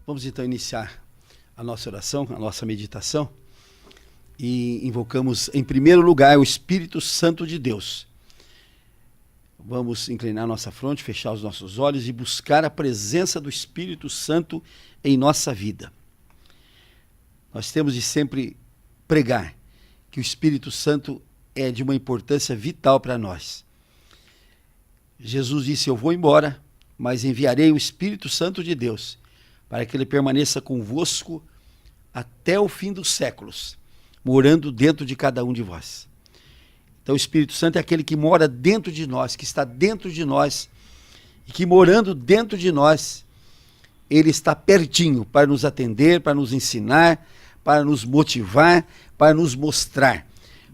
Vamos então iniciar a nossa oração, a nossa meditação, e invocamos em primeiro lugar o Espírito Santo de Deus. Vamos inclinar nossa fronte, fechar os nossos olhos e buscar a presença do Espírito Santo em nossa vida. Nós temos de sempre pregar que o Espírito Santo é de uma importância vital para nós. Jesus disse: eu vou embora, mas enviarei o Espírito Santo de Deus, para que ele permaneça convosco até o fim dos séculos, morando dentro de cada um de vós. Então o Espírito Santo é aquele que mora dentro de nós, que está dentro de nós, e que morando dentro de nós, ele está pertinho para nos atender, para nos ensinar, para nos motivar, para nos mostrar.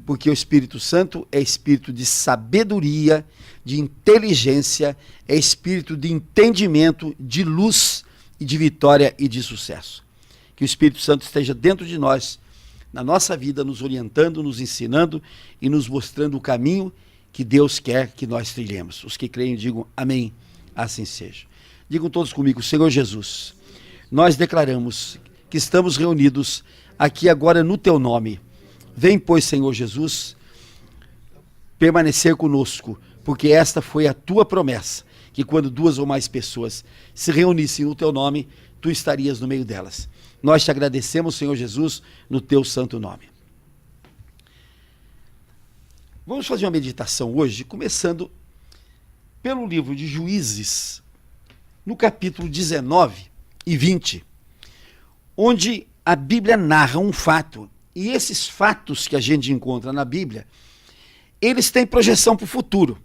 Porque o Espírito Santo é espírito de sabedoria, de inteligência, é espírito de entendimento, de luz e de vitória e de sucesso. Que o Espírito Santo esteja dentro de nós, na nossa vida, nos orientando, nos ensinando e nos mostrando o caminho que Deus quer que nós trilhemos. Os que creem digam amém, assim seja. Digam todos comigo: Senhor Jesus, nós declaramos que estamos reunidos aqui agora no teu nome. Vem, pois, Senhor Jesus, permanecer conosco, porque esta foi a tua promessa, que quando duas ou mais pessoas se reunissem no teu nome, tu estarias no meio delas. Nós te agradecemos, Senhor Jesus, no teu santo nome. Vamos fazer uma meditação hoje, começando pelo livro de Juízes, no capítulo 19 e 20, onde a Bíblia narra um fato. E esses fatos que a gente encontra na Bíblia, eles têm projeção para o futuro.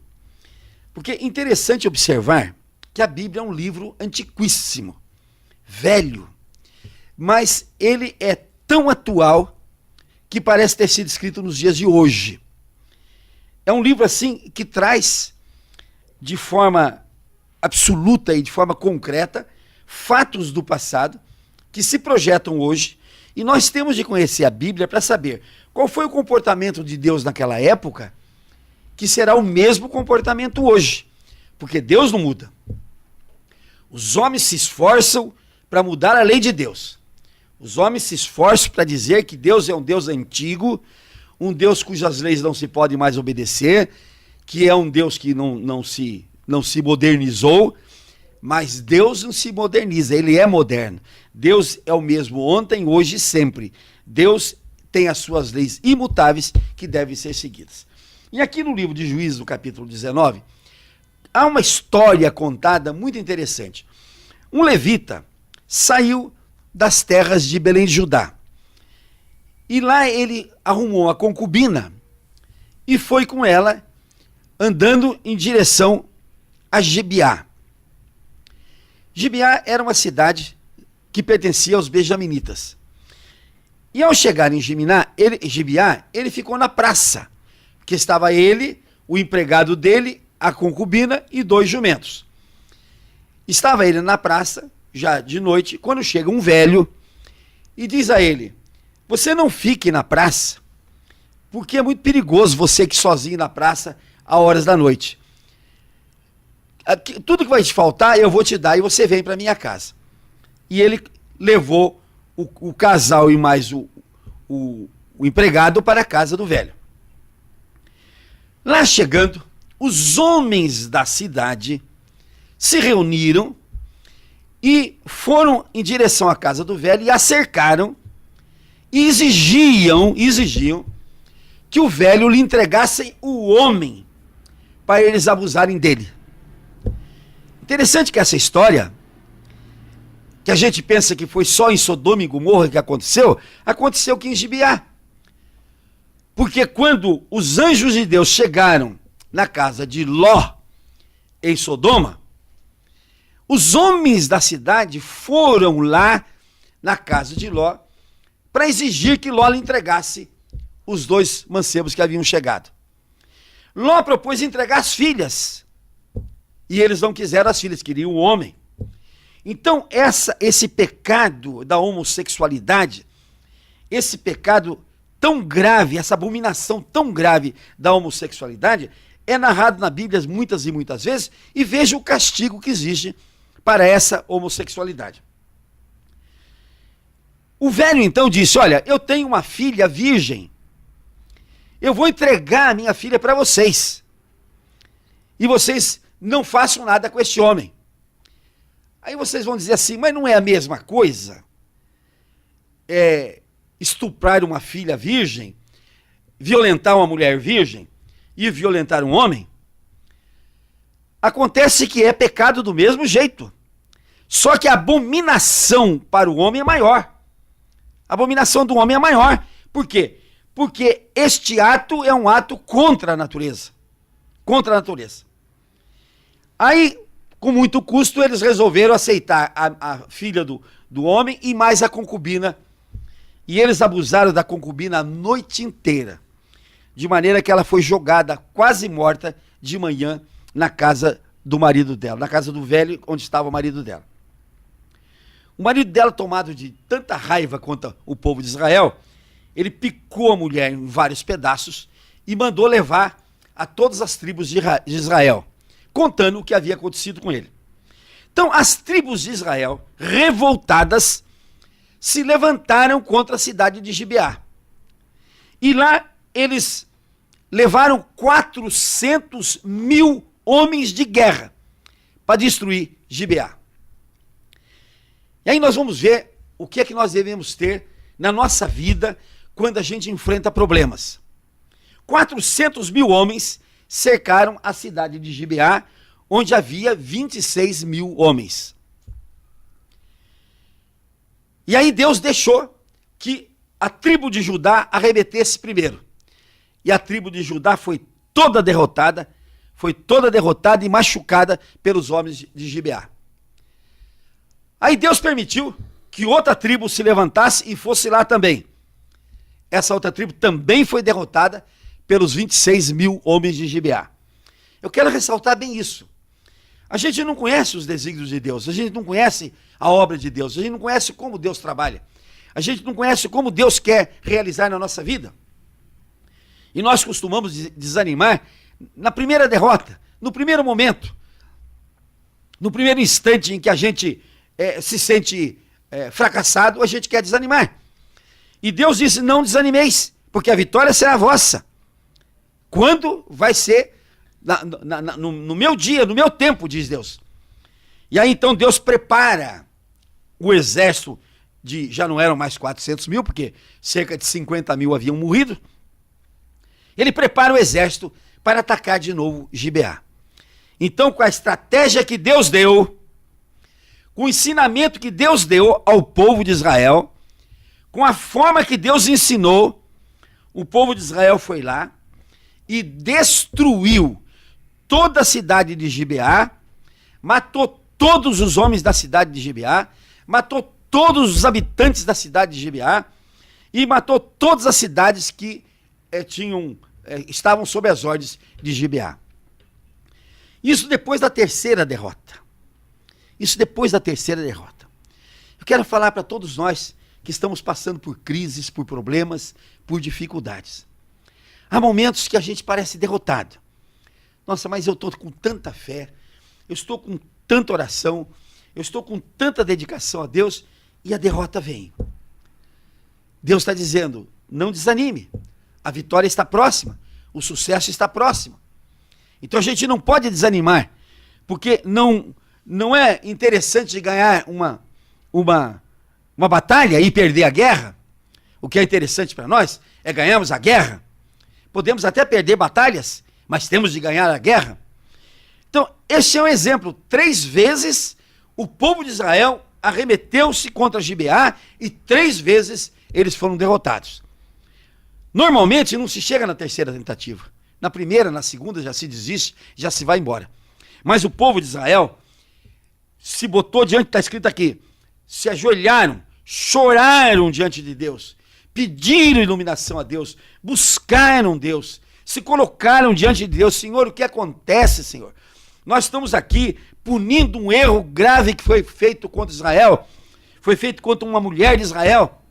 Porque é interessante observar que a Bíblia é um livro antiquíssimo, velho, mas ele é tão atual que parece ter sido escrito nos dias de hoje. É um livro assim que traz de forma absoluta e de forma concreta fatos do passado que se projetam hoje, e nós temos de conhecer a Bíblia para saber qual foi o comportamento de Deus naquela época, que será o mesmo comportamento hoje, porque Deus não muda. Os homens se esforçam para mudar a lei de Deus. Os homens se esforçam para dizer que Deus é um Deus antigo, um Deus cujas leis não se podem mais obedecer, que é um Deus que não se modernizou, mas Deus não se moderniza, ele é moderno. Deus é o mesmo ontem, hoje e sempre. Deus tem as suas leis imutáveis que devem ser seguidas. E aqui no livro de Juízes, no capítulo 19, há uma história contada muito interessante. Um levita saiu das terras de Belém de Judá. E lá ele arrumou uma concubina e foi com ela andando em direção a Gibeá. Gibeá era uma cidade que pertencia aos benjaminitas. E ao chegar em Gibeá, ele ficou na praça, porque estava ele, o empregado dele, a concubina e 2 jumentos. Estava ele na praça, já de noite, quando chega um velho e diz a ele: você não fique na praça, porque é muito perigoso você ir sozinho na praça a horas da noite. Tudo que vai te faltar eu vou te dar e você vem para minha casa. E ele levou o casal e mais o empregado para a casa do velho. Lá chegando, os homens da cidade se reuniram e foram em direção à casa do velho e a cercaram e exigiam que o velho lhe entregasse o homem para eles abusarem dele. Interessante que essa história, que a gente pensa que foi só em Sodoma e Gomorra que aconteceu aqui em Gibeá. Porque quando os anjos de Deus chegaram na casa de Ló, em Sodoma, os homens da cidade foram lá na casa de Ló para exigir que Ló lhe entregasse os 2 mancebos que haviam chegado. Ló propôs entregar as filhas, e eles não quiseram as filhas, queriam o homem. Então esse pecado da homossexualidade, esse pecado tão grave, essa abominação tão grave da homossexualidade, é narrado na Bíblia muitas e muitas vezes, e veja o castigo que existe para essa homossexualidade. O velho então disse: olha, eu tenho uma filha virgem, eu vou entregar a minha filha para vocês, e vocês não façam nada com este homem. Aí vocês vão dizer assim: mas não é a mesma coisa estuprar uma filha virgem, violentar uma mulher virgem e violentar um homem? Acontece que é pecado do mesmo jeito, só que a abominação para o homem é maior. A abominação do homem é maior. Por quê? Porque este ato é um ato contra a natureza. Contra a natureza. Aí, com muito custo, eles resolveram aceitar a filha do homem e mais a concubina. E eles abusaram da concubina a noite inteira, de maneira que ela foi jogada quase morta de manhã na casa do marido dela, na casa do velho onde estava o marido dela. O marido dela, tomado de tanta raiva contra o povo de Israel, ele picou a mulher em vários pedaços e mandou levar a todas as tribos de Israel, contando o que havia acontecido com ele. Então, as tribos de Israel, revoltadas, se levantaram contra a cidade de Gibeá. E lá eles levaram 400 mil homens de guerra para destruir Gibeá. E aí nós vamos ver o que é que nós devemos ter na nossa vida quando a gente enfrenta problemas. 400 mil homens cercaram a cidade de Gibeá, onde havia 26 mil homens. E aí Deus deixou que a tribo de Judá arremetesse primeiro. E a tribo de Judá foi toda derrotada e machucada pelos homens de Gibeá. Aí Deus permitiu que outra tribo se levantasse e fosse lá também. Essa outra tribo também foi derrotada pelos 26 mil homens de Gibeá. Eu quero ressaltar bem isso. A gente não conhece os desígnios de Deus, a gente não conhece a obra de Deus, a gente não conhece como Deus trabalha, a gente não conhece como Deus quer realizar na nossa vida. E nós costumamos desanimar na primeira derrota, no primeiro momento, no primeiro instante em que a gente se sente fracassado, a gente quer desanimar. E Deus disse: não desanimeis, porque a vitória será vossa. Quando vai ser? No meu dia, no meu tempo, diz Deus. E aí então Deus prepara o exército já não eram mais 400 mil, porque cerca de 50 mil haviam morrido. Ele prepara o exército para atacar de novo Gibeá. Então, com a estratégia que Deus deu, com o ensinamento que Deus deu ao povo de Israel, com a forma que Deus ensinou, o povo de Israel foi lá e destruiu toda a cidade de Gibeá, matou todos os homens da cidade de Gibeá, matou todos os habitantes da cidade de Gibeá e matou todas as cidades que estavam sob as ordens de Gibeá. Isso depois da terceira derrota. Eu quero falar para todos nós que estamos passando por crises, por problemas, por dificuldades. Há momentos que a gente parece derrotado. Nossa, mas eu estou com tanta fé, eu estou com tanta oração, eu estou com tanta dedicação a Deus, e a derrota vem. Deus está dizendo: não desanime, a vitória está próxima, o sucesso está próximo. Então a gente não pode desanimar, porque não é interessante ganhar uma batalha e perder a guerra. O que é interessante para nós é ganharmos a guerra. Podemos até perder batalhas, mas temos de ganhar a guerra. Então, esse é um exemplo. 3 vezes o povo de Israel arremeteu-se contra Gibeá e 3 vezes eles foram derrotados. Normalmente não se chega na terceira tentativa. Na primeira, na segunda já se desiste, já se vai embora. Mas o povo de Israel se botou diante, está escrito aqui, se ajoelharam, choraram diante de Deus, pediram iluminação a Deus, buscaram Deus, se colocaram diante de Deus. Senhor, o que acontece, Senhor? Nós estamos aqui punindo um erro grave que foi feito contra Israel, foi feito contra uma mulher de Israel.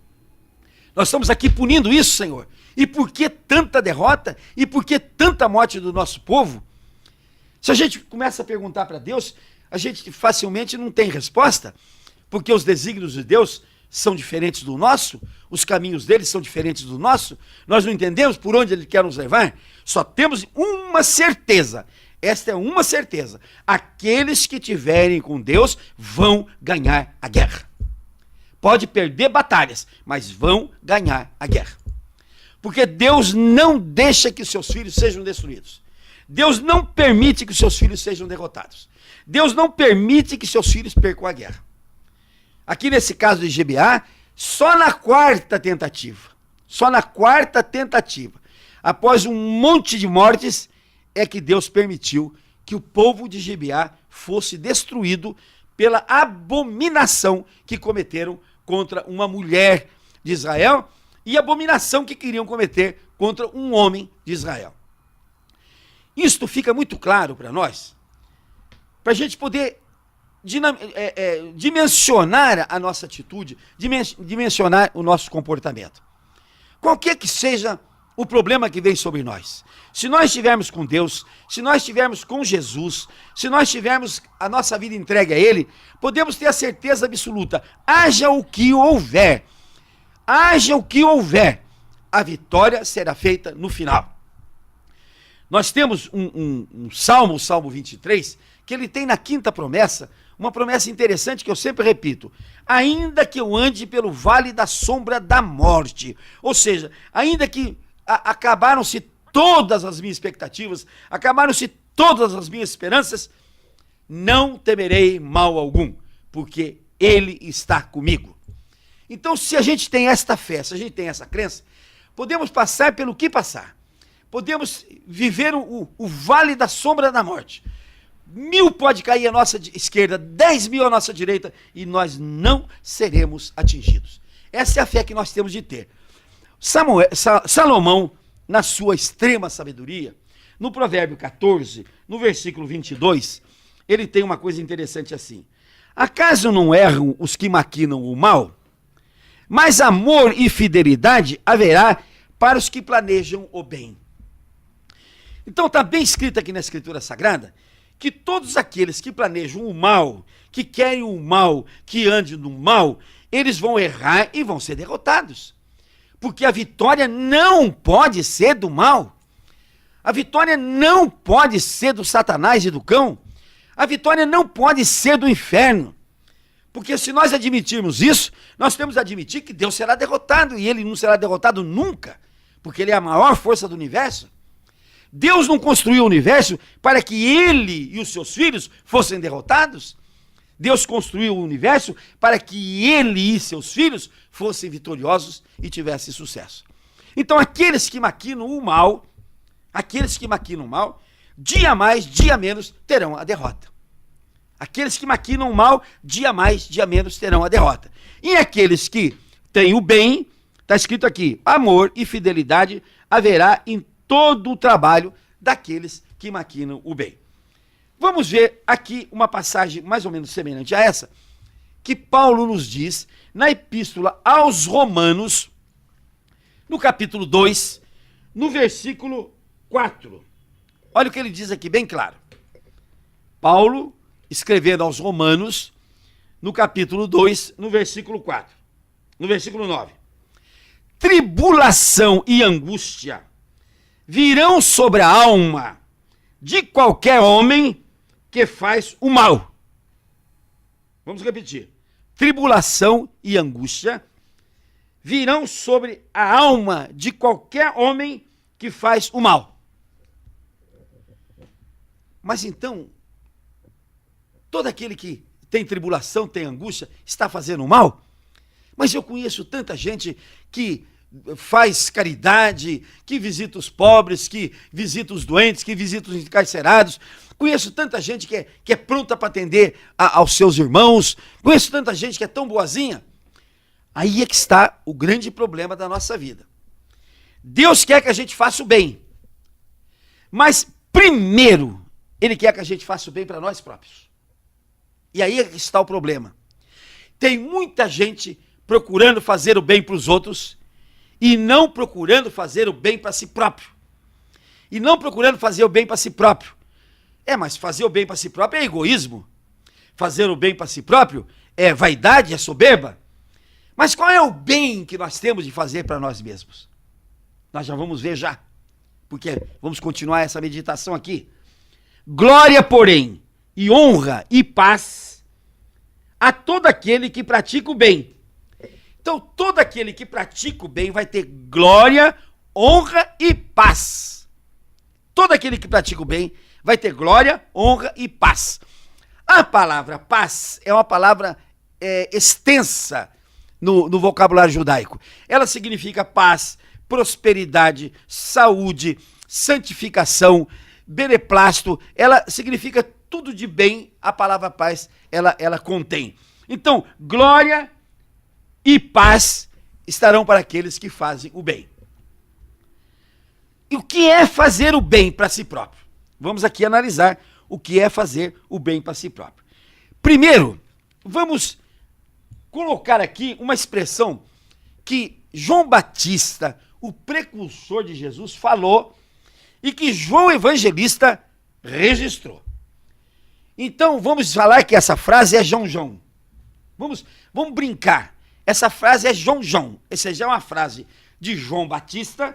Nós estamos aqui punindo isso, Senhor. E por que tanta derrota? E por que tanta morte do nosso povo? Se a gente começa a perguntar para Deus, a gente facilmente não tem resposta, porque os desígnios de Deus são diferentes do nosso, os caminhos deles são diferentes do nosso, nós não entendemos por onde ele quer nos levar, só temos uma certeza, esta é uma certeza, aqueles que tiverem com Deus vão ganhar a guerra. Pode perder batalhas, mas vão ganhar a guerra. Porque Deus não deixa que os seus filhos sejam destruídos. Deus não permite que os seus filhos sejam derrotados. Deus não permite que seus filhos percam a guerra. Aqui nesse caso de Gibeá, só na quarta tentativa, após um monte de mortes, é que Deus permitiu que o povo de Gibeá fosse destruído pela abominação que cometeram contra uma mulher de Israel e abominação que queriam cometer contra um homem de Israel. Isto fica muito claro para nós, para a gente poder dimensionar a nossa atitude, dimensionar o nosso comportamento. Qualquer que seja o problema que vem sobre nós, se nós estivermos com Deus, se nós estivermos com Jesus, se nós tivermos a nossa vida entregue a Ele, podemos ter a certeza absoluta, haja o que houver, a vitória será feita no final. Nós temos um salmo, o Salmo 23, que ele tem na quinta promessa, uma promessa interessante que eu sempre repito, ainda que eu ande pelo vale da sombra da morte, ou seja, ainda que acabaram-se todas as minhas expectativas, acabaram-se todas as minhas esperanças, não temerei mal algum, porque Ele está comigo. Então, se a gente tem esta fé, se a gente tem essa crença, podemos passar pelo que passar, podemos viver o vale da sombra da morte, 1000 pode cair à nossa esquerda, 10.000 à nossa direita, e nós não seremos atingidos. Essa é a fé que nós temos de ter. Salomão, na sua extrema sabedoria, no provérbio 14, no versículo 22, ele tem uma coisa interessante assim: acaso não erram os que maquinam o mal? Mas amor e fidelidade haverá para os que planejam o bem. Então está bem escrito aqui na Escritura Sagrada, que todos aqueles que planejam o mal, que querem o mal, que andem no mal, eles vão errar e vão ser derrotados. Porque a vitória não pode ser do mal. A vitória não pode ser do Satanás e do cão. A vitória não pode ser do inferno. Porque se nós admitirmos isso, nós temos que admitir que Deus será derrotado, e Ele não será derrotado nunca, porque Ele é a maior força do universo. Deus não construiu o universo para que Ele e os seus filhos fossem derrotados. Deus construiu o universo para que Ele e seus filhos fossem vitoriosos e tivessem sucesso. Então aqueles que maquinam o mal, dia mais, dia menos, terão a derrota. Aqueles que maquinam o mal, dia mais, dia menos, terão a derrota. E aqueles que têm o bem, está escrito aqui, amor e fidelidade haverá em todo o trabalho daqueles que maquinam o bem. Vamos ver aqui uma passagem mais ou menos semelhante a essa, que Paulo nos diz na Epístola aos Romanos, no capítulo 2, no versículo 4. Olha o que ele diz aqui bem claro. Paulo, escrevendo aos Romanos, no capítulo 2, no versículo 4. No versículo 9. Tribulação e angústia virão sobre a alma de qualquer homem que faz o mal. Vamos repetir. Tribulação e angústia virão sobre a alma de qualquer homem que faz o mal. Mas então, todo aquele que tem tribulação, tem angústia, está fazendo o mal? Mas eu conheço tanta gente que faz caridade, que visita os pobres, que visita os doentes, que visita os encarcerados. Conheço tanta gente que é pronta para atender aos seus irmãos. Conheço tanta gente que é tão boazinha. Aí é que está o grande problema da nossa vida. Deus quer que a gente faça o bem. Mas primeiro, Ele quer que a gente faça o bem para nós próprios. E aí é que está o problema. Tem muita gente procurando fazer o bem para os outros e não procurando fazer o bem para si próprio. E não procurando fazer o bem para si próprio. Mas fazer o bem para si próprio é egoísmo. Fazer o bem para si próprio é vaidade, é soberba. Mas qual é o bem que nós temos de fazer para nós mesmos? Nós já vamos ver já, porque vamos continuar essa meditação aqui. Glória, porém, e honra e paz a todo aquele que pratica o bem. Então, todo aquele que pratica o bem vai ter glória, honra e paz. Todo aquele que pratica o bem vai ter glória, honra e paz. A palavra paz é uma palavra extensa no vocabulário judaico. Ela significa paz, prosperidade, saúde, santificação, beneplácito. Ela significa tudo de bem. A palavra paz, ela contém. Então, glória e paz estarão para aqueles que fazem o bem. E o que é fazer o bem para si próprio? Vamos aqui analisar o que é fazer o bem para si próprio. Primeiro, vamos colocar aqui uma expressão que João Batista, o precursor de Jesus, falou e que João Evangelista registrou. Então, vamos falar que essa frase é João. Vamos brincar. Essa frase é João. Essa já é uma frase de João Batista,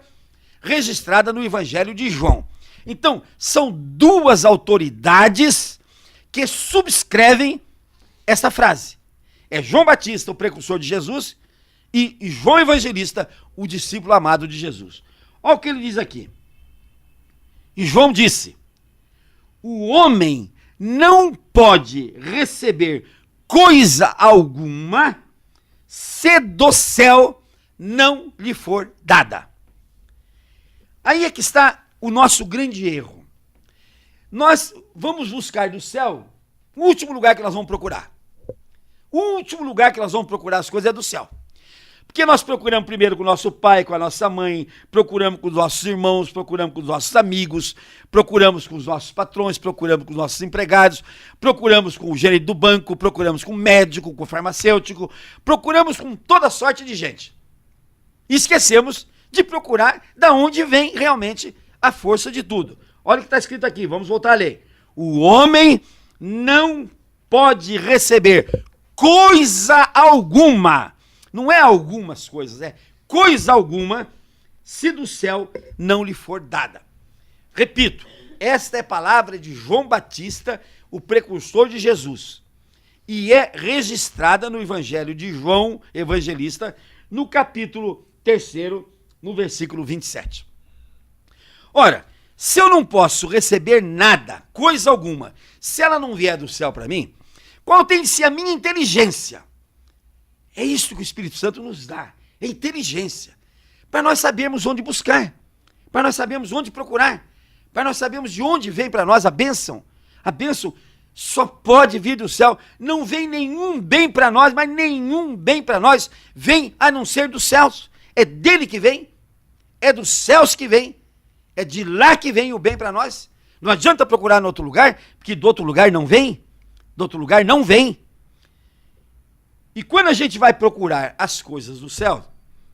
registrada no Evangelho de João. Então, são duas autoridades que subscrevem essa frase. É João Batista, o precursor de Jesus, e João Evangelista, o discípulo amado de Jesus. Olha o que ele diz aqui. E João disse: o homem não pode receber coisa alguma se do céu não lhe for dada. Aí é que está o nosso grande erro. Nós vamos buscar do céu o último lugar que nós vamos procurar. O último lugar que nós vamos procurar as coisas é do céu. Porque nós procuramos primeiro com o nosso pai, com a nossa mãe, procuramos com os nossos irmãos, procuramos com os nossos amigos, procuramos com os nossos patrões, procuramos com os nossos empregados, procuramos com o gerente do banco, procuramos com o médico, com o farmacêutico, procuramos com toda sorte de gente. E esquecemos de procurar da onde vem realmente a força de tudo. Olha o que está escrito aqui, vamos voltar a ler. O homem não pode receber coisa alguma, não é algumas coisas, é coisa alguma, se do céu não lhe for dada. Repito, esta é a palavra de João Batista, o precursor de Jesus, e é registrada no Evangelho de João Evangelista, no capítulo 3º, no versículo 27. Ora, se eu não posso receber nada, coisa alguma, se ela não vier do céu para mim, qual tem de ser a minha inteligência? É isso que o Espírito Santo nos dá, é inteligência, para nós sabermos onde buscar, para nós sabermos onde procurar, para nós sabermos de onde vem para nós a bênção. A bênção só pode vir do céu, não vem nenhum bem para nós, mas nenhum bem para nós vem a não ser dos céus. É dele que vem, é dos céus que vem, é de lá que vem o bem para nós. Não adianta procurar em outro lugar, porque do outro lugar não vem, do outro lugar não vem. E quando a gente vai procurar as coisas do céu,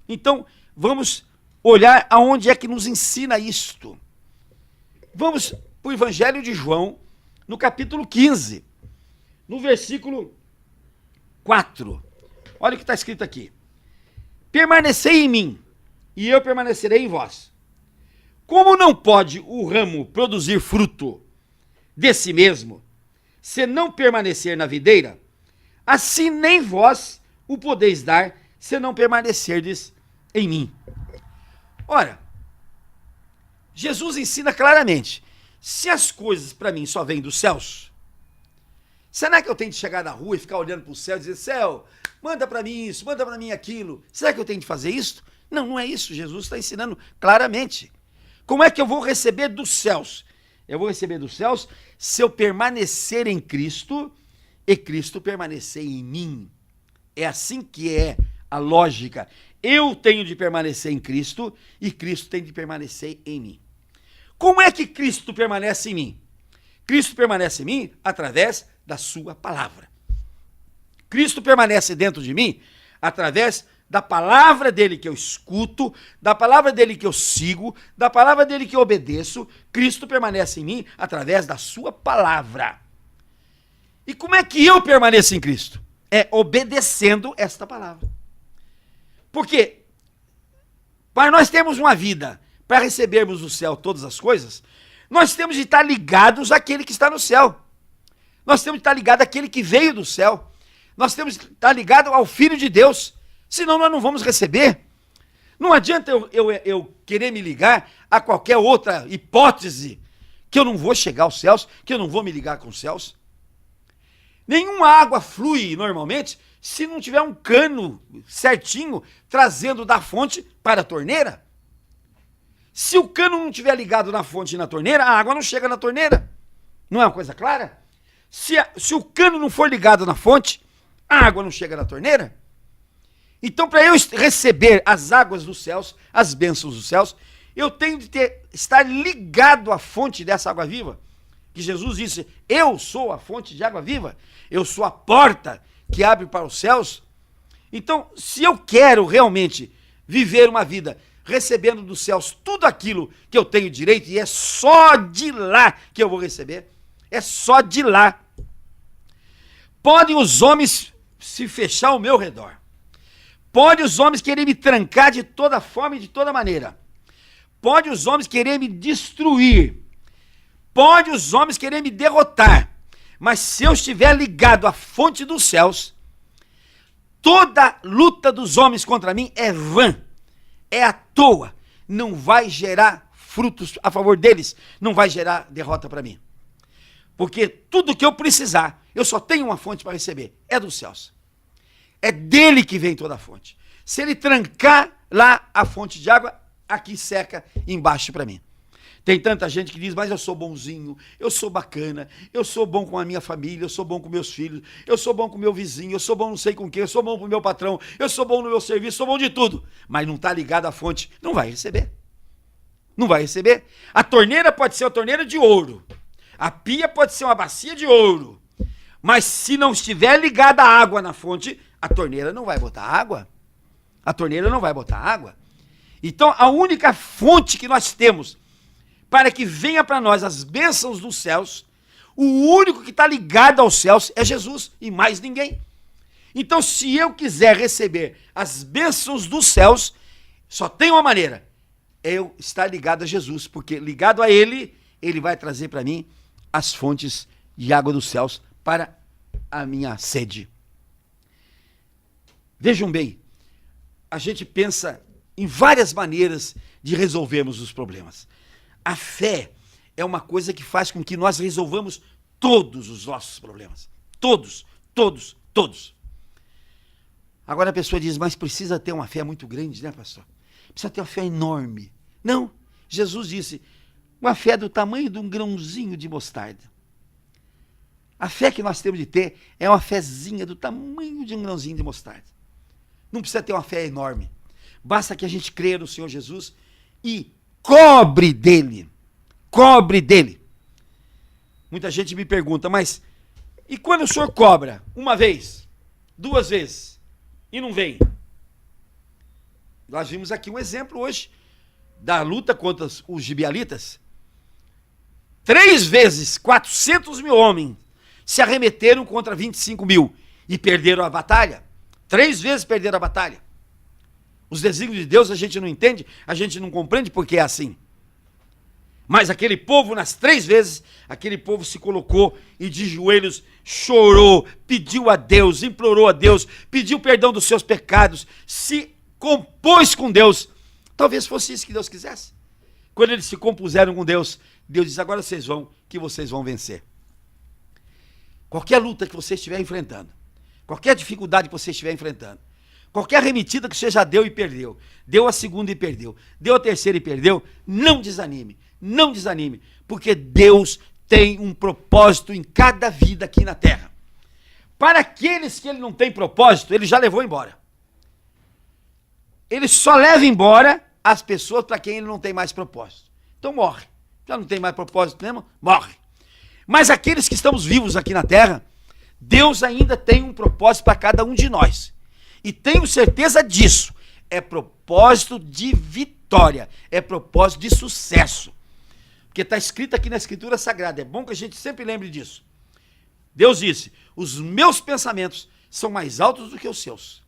então vamos olhar aonde é que nos ensina isto. Vamos para o Evangelho de João, no capítulo 15, no versículo 4. Olha o que está escrito aqui. Permanecei em mim, e eu permanecerei em vós. Como não pode o ramo produzir fruto de si mesmo, se não permanecer na videira, assim nem vós o podeis dar, se não permanecerdes em mim. Ora, Jesus ensina claramente, se as coisas para mim só vêm dos céus, será que eu tenho de chegar na rua e ficar olhando para o céu e dizer, céu, manda para mim isso, manda para mim aquilo, será que eu tenho de fazer isso? Não, não é isso, Jesus está ensinando claramente. Como é que eu vou receber dos céus? Eu vou receber dos céus se eu permanecer em Cristo e Cristo permanecer em mim. É assim que é a lógica. Eu tenho de permanecer em Cristo e Cristo tem de permanecer em mim. Como é que Cristo permanece em mim? Cristo permanece em mim através da sua palavra. Cristo permanece dentro de mim através da palavra dele que eu escuto, da palavra dele que eu sigo, da palavra dele que eu obedeço. Cristo permanece em mim através da sua palavra. E como é que eu permaneço em Cristo? É obedecendo esta palavra. Porque para nós termos uma vida, para recebermos do céu todas as coisas, nós temos de estar ligados àquele que está no céu. Nós temos de estar ligados àquele que veio do céu. Nós temos de estar ligados ao Filho de Deus. Senão nós não vamos receber. Não adianta eu querer me ligar a qualquer outra hipótese que eu não vou chegar aos céus, que eu não vou me ligar com os céus. Nenhuma água flui normalmente se não tiver um cano certinho trazendo da fonte para a torneira. Se o cano não estiver ligado na fonte e na torneira, a água não chega na torneira. Não é uma coisa clara? Se o cano não for ligado na fonte, a água não chega na torneira. Então, para eu receber as águas dos céus, as bênçãos dos céus, eu tenho de estar ligado à fonte dessa água viva. Que Jesus disse, eu sou a fonte de água viva, eu sou a porta que abre para os céus. Então, se eu quero realmente viver uma vida recebendo dos céus tudo aquilo que eu tenho direito, e é só de lá que eu vou receber, é só de lá. Podem os homens se fechar ao meu redor, podem os homens querer me trancar de toda forma e de toda maneira, podem os homens querer me destruir, podem os homens querer me derrotar, mas se eu estiver ligado à fonte dos céus, toda luta dos homens contra mim é vã, é à toa, não vai gerar frutos a favor deles, não vai gerar derrota para mim. Porque tudo que eu precisar, eu só tenho uma fonte para receber, é dos céus. É dele que vem toda a fonte. Se ele trancar lá a fonte de água, aqui seca embaixo para mim. Tem tanta gente que diz, mas eu sou bonzinho, eu sou bacana, eu sou bom com a minha família, eu sou bom com meus filhos, eu sou bom com meu vizinho, eu sou bom não sei com quem, eu sou bom com o meu patrão, eu sou bom no meu serviço, sou bom de tudo. Mas não está ligado à fonte, não vai receber. Não vai receber. A torneira pode ser uma torneira de ouro. A pia pode ser uma bacia de ouro. Mas se não estiver ligada a água na fonte, a torneira não vai botar água. A torneira não vai botar água. Então, a única fonte que nós temos para que venha para nós as bênçãos dos céus, o único que está ligado aos céus é Jesus e mais ninguém. Então, se eu quiser receber as bênçãos dos céus, só tem uma maneira, é eu estar ligado a Jesus, porque ligado a Ele, Ele vai trazer para mim as fontes de água dos céus para a minha sede. Vejam bem, a gente pensa em várias maneiras de resolvermos os problemas. A fé é uma coisa que faz com que nós resolvamos todos os nossos problemas. Todos, todos, todos. Agora a pessoa diz, mas precisa ter uma fé muito grande, né, pastor? Precisa ter uma fé enorme. Não, Jesus disse, uma fé do tamanho de um grãozinho de mostarda. A fé que nós temos de ter é uma fezinha do tamanho de um grãozinho de mostarda. Não precisa ter uma fé enorme. Basta que a gente creia no Senhor Jesus e cobre dele. Cobre dele. Muita gente me pergunta, mas e quando o senhor cobra uma vez, duas vezes e não vem? Nós vimos aqui um exemplo hoje da luta contra os gibealitas. 3 vezes 400 mil homens se arremeteram contra 25 mil e perderam a batalha. 3 vezes perderam a batalha. Os desígnios de Deus a gente não entende, a gente não compreende porque é assim. Mas aquele povo, nas 3 vezes, aquele povo se colocou e de joelhos chorou, pediu a Deus, implorou a Deus, pediu perdão dos seus pecados, se compôs com Deus. Talvez fosse isso que Deus quisesse. Quando eles se compuseram com Deus, Deus disse, agora vocês vão vencer. Qualquer luta que você estiver enfrentando, qualquer dificuldade que você estiver enfrentando, qualquer remetida que você já deu e perdeu, deu a segunda e perdeu, deu a terceira e perdeu, não desanime, não desanime, porque Deus tem um propósito em cada vida aqui na terra. Para aqueles que ele não tem propósito, ele já levou embora. Ele só leva embora as pessoas para quem ele não tem mais propósito. Então morre. Já não tem mais propósito mesmo, morre. Mas aqueles que estamos vivos aqui na terra, Deus ainda tem um propósito para cada um de nós. E tenho certeza disso. É propósito de vitória. É propósito de sucesso. Porque está escrito aqui na Escritura Sagrada. É bom que a gente sempre lembre disso. Deus disse, os meus pensamentos são mais altos do que os seus.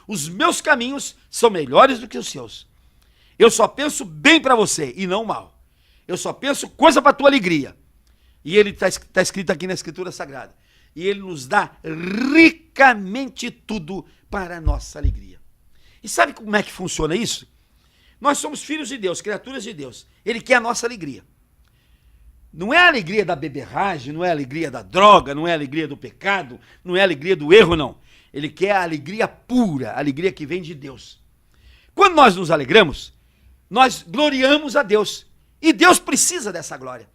Os meus caminhos são melhores do que os seus. Eu só penso bem para você e não mal. Eu só penso coisa para a tua alegria. E ele está escrito aqui na Escritura Sagrada. E ele nos dá ricamente tudo para a nossa alegria. E sabe como é que funciona isso? Nós somos filhos de Deus, criaturas de Deus. Ele quer a nossa alegria. Não é a alegria da beberragem, não é a alegria da droga, não é a alegria do pecado, não é a alegria do erro, não. Ele quer a alegria pura, a alegria que vem de Deus. Quando nós nos alegramos, nós gloriamos a Deus. E Deus precisa dessa glória.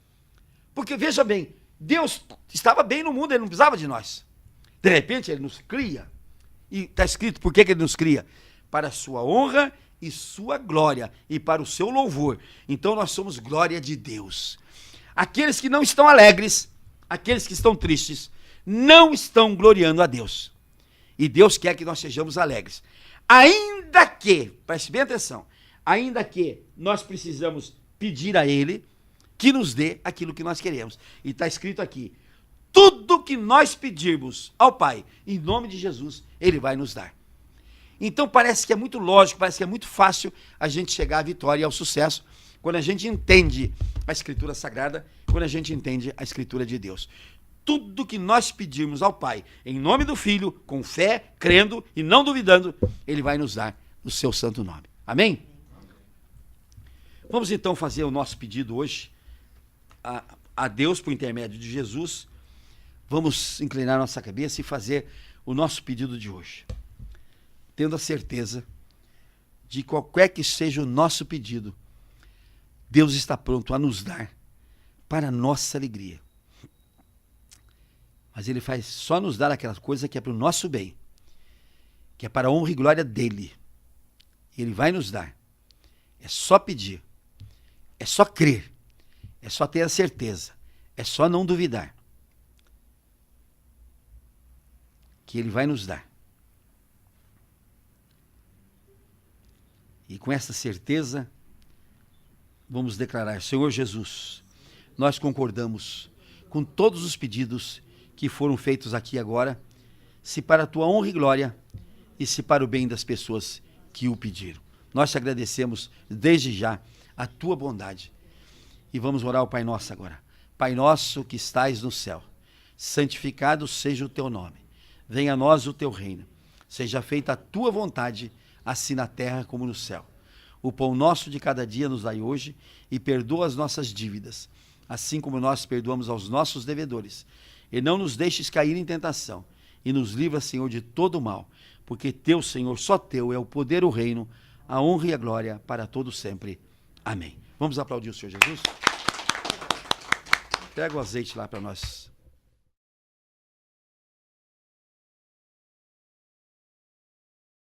Porque, veja bem, Deus estava bem no mundo, ele não precisava de nós. De repente, ele nos cria. E está escrito por que ele nos cria? Para a sua honra e sua glória, e para o seu louvor. Então, nós somos glória de Deus. Aqueles que não estão alegres, aqueles que estão tristes, não estão gloriando a Deus. E Deus quer que nós sejamos alegres. Ainda que, preste bem atenção, ainda que nós precisamos pedir a Ele que nos dê aquilo que nós queremos. E está escrito aqui, tudo que nós pedirmos ao Pai, em nome de Jesus, Ele vai nos dar. Então parece que é muito lógico, parece que é muito fácil a gente chegar à vitória e ao sucesso, quando a gente entende a Escritura Sagrada, quando a gente entende a Escritura de Deus. Tudo que nós pedirmos ao Pai, em nome do Filho, com fé, crendo e não duvidando, Ele vai nos dar no seu santo nome. Amém? Vamos então fazer o nosso pedido hoje a Deus por intermédio de Jesus. Vamos inclinar nossa cabeça e fazer o nosso pedido de hoje, tendo a certeza de qualquer que seja o nosso pedido, Deus está pronto a nos dar para a nossa alegria. Mas Ele faz só nos dar aquela coisa que é para o nosso bem, que é para a honra e glória dEle. Ele vai nos dar. É só pedir, é só crer, é só ter a certeza, é só não duvidar que Ele vai nos dar. E com essa certeza, vamos declarar: Senhor Jesus, nós concordamos com todos os pedidos que foram feitos aqui agora, se para a tua honra e glória e se para o bem das pessoas que o pediram. Nós te agradecemos desde já a tua bondade. E vamos orar ao Pai Nosso agora. Pai nosso que estais no céu, santificado seja o teu nome. Venha a nós o teu reino. Seja feita a tua vontade, assim na terra como no céu. O pão nosso de cada dia nos dai hoje e perdoa as nossas dívidas, assim como nós perdoamos aos nossos devedores. E não nos deixes cair em tentação, e nos livra, Senhor, de todo o mal, porque teu, Senhor, só teu é o poder, o reino, a honra e a glória para todo sempre. Amém. Vamos aplaudir o Senhor Jesus? Pega o azeite lá para nós